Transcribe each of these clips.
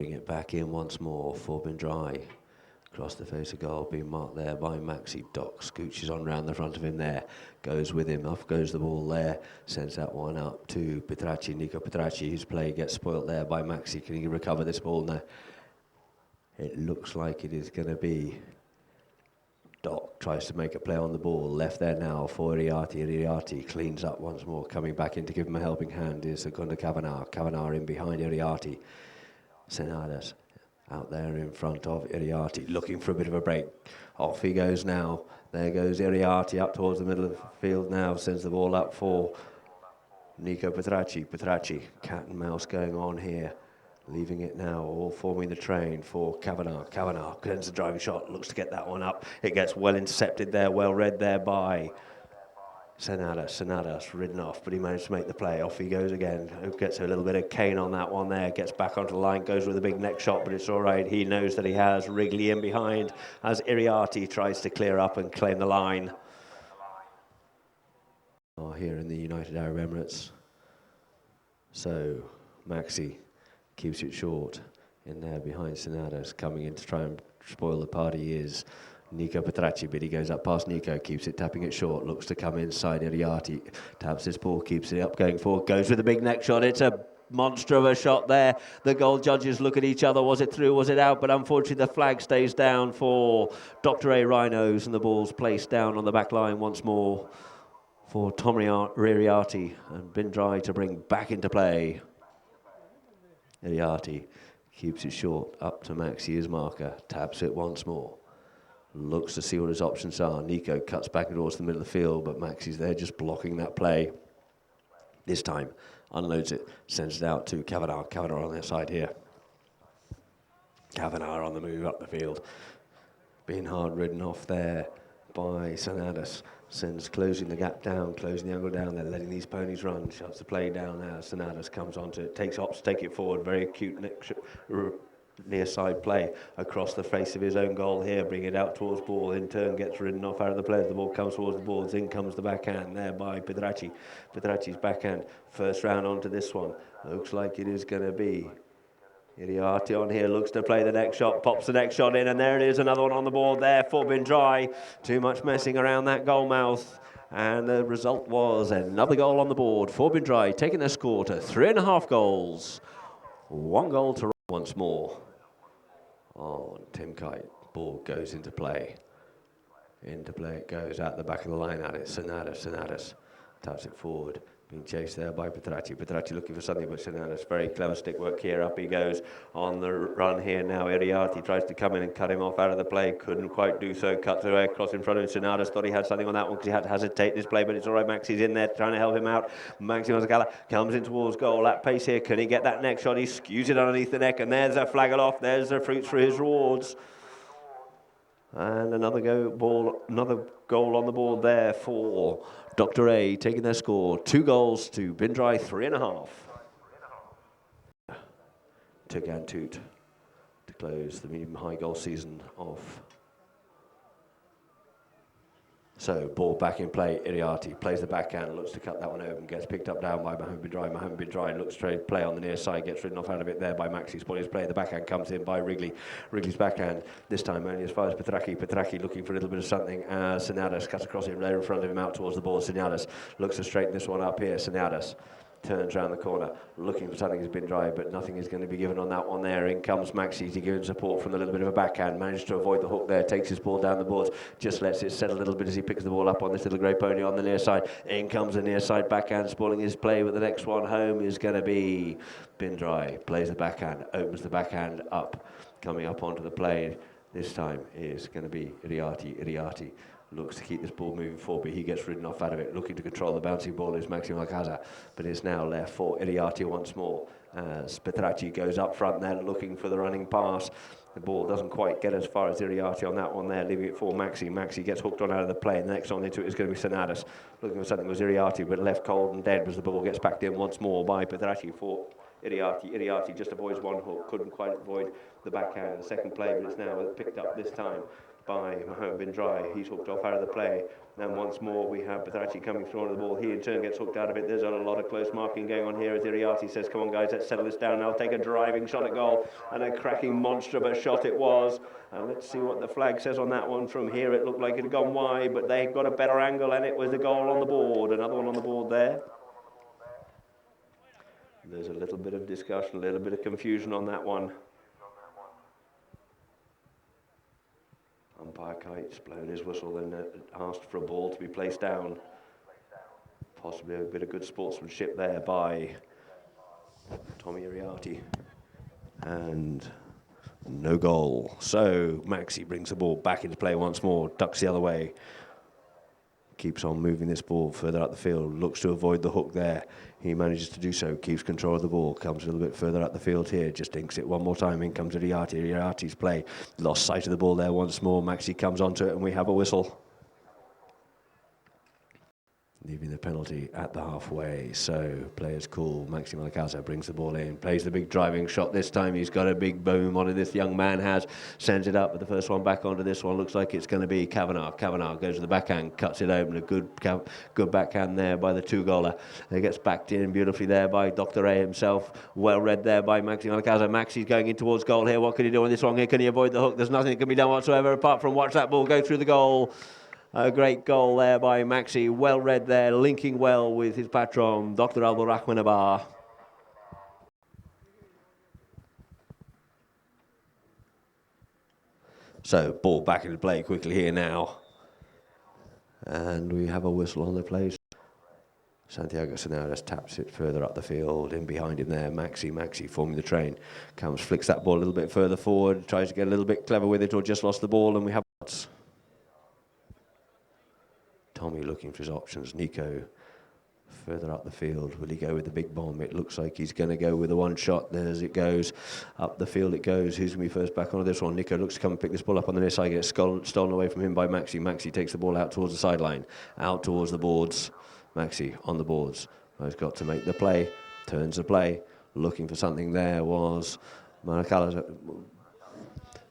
Bring it back in once more for Drai. Across the face of goal, being marked there by Maxi. Doc scooches on round the front of him there. Goes with him, off goes the ball there. Sends that one up to Petracci, Nico Petracci. His play gets spoilt there by Maxi. Can he recover this ball now? It looks like it is going to be Doc tries to make a play on the ball. Left there now for Iriarty. Iriarty cleans up once more. Coming back in to give him a helping hand is Segunda Kavanagh. Kavanagh in behind Iriarty. Senadas out there in front of Iriarty, looking for a bit of a break. Off he goes now. There goes Iriarty up towards the middle of the field now. Sends the ball up for Nico Petracci. Petracci, cat and mouse going on here. Leaving it now, all forming the train for Kavanagh. Kavanagh sends a driving shot, looks to get that one up. It gets well intercepted there, well read there by Senadas. Senadas ridden off, but he managed to make the play. Off he goes again. Gets a little bit of cane on that one there. Gets back onto the line, goes with a big neck shot, but it's all right. He knows that he has Wrigley in behind as Iriarty tries to clear up and claim the line. Here in the United Arab Emirates. So Maxi keeps it short in there behind Senadas. Coming in to try and spoil the party is Nico Petracci, but he goes up past Nico, keeps it, tapping it short, looks to come inside Iriarty, taps his ball, keeps it up, going forward, goes with a big neck shot. It's a monster of a shot there. The goal judges look at each other, was it through, was it out? But unfortunately the flag stays down for Dr. A Rhinos, and the ball's placed down on the back line once more for Tommy Iriarty and Drai to bring back into play. Iriarty keeps it short, up to Maxi, his marker, taps it once more. Looks to see what his options are. Nico cuts back towards the middle of the field, but Maxi's there just blocking that play. This time, unloads it, sends it out to Kavanagh. Kavanagh on their side here. Kavanagh on the move up the field. Being hard ridden off there by Senadas. Sends closing the gap down, closing the angle down there, letting these ponies run. Shuts the play down now. Senadas comes onto it, takes ops, take it forward. Very acute near side play across the face of his own goal here, bring it out towards ball, in turn gets ridden off out of the play. The ball comes towards the boards, in comes the backhand there by Petracci. Petracci's backhand, first round onto this one. Looks like it is going to be Iriarty on here, looks to play the next shot, pops the next shot in, and there it is, another one on the board there for Drai. Too much messing around that goal mouth. And the result was another goal on the board for Drai, taking their score to 3.5 goals. 1 goal to once more. Oh, Tim Kite, ball goes into play. Into play it goes, out the back of the line at it. Senadas taps it forward. Being chased there by Petracci. Petracci looking for something, but Senadas, very clever stick work here. Up he goes on the run here now. Iriarty tries to come in and cut him off out of the play. Couldn't quite do so. Cuts away across in front of him. Senadas thought he had something on that one because he had to hesitate this play, but it's all right. Maxi's in there trying to help him out. Maxi Mazzacala comes in towards goal. At pace here. Can he get that next shot? He skews it underneath the neck, and there's a flag off. There's the fruits for his rewards. And another goal on the board there for Dr. A, taking their score. 2 goals to Drai, 3.5. To Gantut to close the medium high goal season off. So, ball back in play. Iriarty plays the backhand, looks to cut that one open, gets picked up down by Mohamed Drai. Mohamed Drai looks to play on the near side, gets ridden off out of it there by Maxi. Spoilers play. The backhand comes in by Wrigley. Wrigley's backhand, this time only as far as Petracci. Petracci looking for a little bit of something as Senadas cuts across him there in front of him out towards the ball. Senadas looks to straighten this one up here. Senadas turns around the corner, looking for something has been Dry, but nothing is going to be given on that one there. In comes Maxi to give him support from a little bit of a backhand. Managed to avoid the hook there, takes his ball down the boards, just lets it settle a little bit as he picks the ball up on this little grey pony on the near side. In comes the near side backhand, spoiling his play, but the next one home is going to be Dry. Plays the backhand, opens the backhand up, coming up onto the play. This time is going to be Iriarty. Iriarty looks to keep this ball moving forward, but he gets ridden off out of it. Looking to control the bouncing ball is Maxi Mazzacala, but it's now left for Iriarty once more. As Petracci goes up front there, looking for the running pass. The ball doesn't quite get as far as Iriarty on that one there, leaving it for Maxi. Maxi gets hooked on out of the play, and the next on into it is going to be Senadas. Looking for something was Iriarty, but left cold and dead as the ball gets backed in once more by Petracci for Iriarty. Iriarty just avoids one hook, couldn't quite avoid the backhand, the second play, but it's now picked up this time by Mohammed bin Drai. He's hooked off out of the play. Then once more we have Batrachi coming through onto the ball. He in turn gets hooked out of it. There's a lot of close marking going on here as Iriarty says, come on guys, let's settle this down. I'll take a driving shot at goal. And a cracking monster of a shot it was. And let's see what the flag says on that one. From here it looked like it had gone wide, but they got a better angle and it was a goal on the board. Another one on the board there. There's a little bit of discussion, a little bit of confusion on that one. Umpire Kite's blown his whistle and asked for a ball to be placed down. Possibly a bit of good sportsmanship there by Tommy Iriarty. And no goal. So Maxi brings the ball back into play once more, ducks the other way. Keeps on moving this ball further up the field, looks to avoid the hook there. He manages to do so, keeps control of the ball, comes a little bit further up the field here, just dinks it one more time, in comes Iriarty. Iriarty's play, lost sight of the ball there once more. Maxi comes onto it and we have a whistle. Leaving the penalty at the halfway. So players cool. Maxi Malakaza brings the ball in, plays the big driving shot. This time he's got a big boom on it. This young man has, sends it up, but the first one back onto this one looks like it's going to be Kavanagh. Kavanagh goes to the backhand, cuts it open. A good backhand there by the two-goaler. It gets backed in beautifully there by Dr. A himself. Well read there by Maxi Malakaza. Maxi's going in towards goal here. What can he do on this one here? Can he avoid the hook? There's nothing that can be done whatsoever apart from watch that ball go through the goal. A great goal there by Maxi, well read there, linking well with his patron, Dr. Abdul Rahman Abar. So, ball back into play quickly here now. And we have a whistle on the place. Santiago Senares taps it further up the field, in behind him there, Maxi forming the train. Comes, flicks that ball a little bit further forward, tries to get a little bit clever with it or just lost the ball, and we have... Tommy looking for his options. Nico further up the field. Will he go with the big bomb? It looks like he's going to go with the one shot. There's it goes. Up the field it goes. Who's going to be first back onto this one? Nico looks to come and pick this ball up on the near side. Gets stolen away from him by Maxi. Maxi takes the ball out towards the sideline. Out towards the boards. Maxi on the boards. He's got to make the play. Turns the play. Looking for something there was Maracala.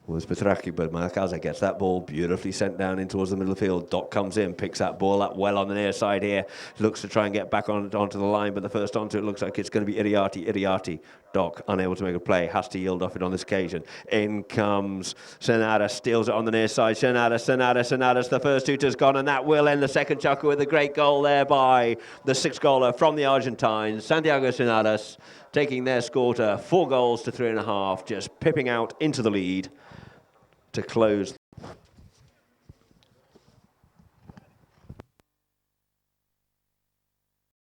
Was Batrachi, but Malakaza gets that ball beautifully sent down in towards the middle of the field. Doc comes in, picks that ball up well on the near side here. Looks to try and get back onto the line, but the first onto it looks like it's going to be Iriarty. Doc, unable to make a play, has to yield off it on this occasion. In comes Senada, steals it on the near side. Senada, the first shooter's gone, and that will end the second chucker with a great goal there by the sixth goaler from the Argentines, Santiago Senadas, taking their score to 4 goals to 3.5, just pipping out into the lead to close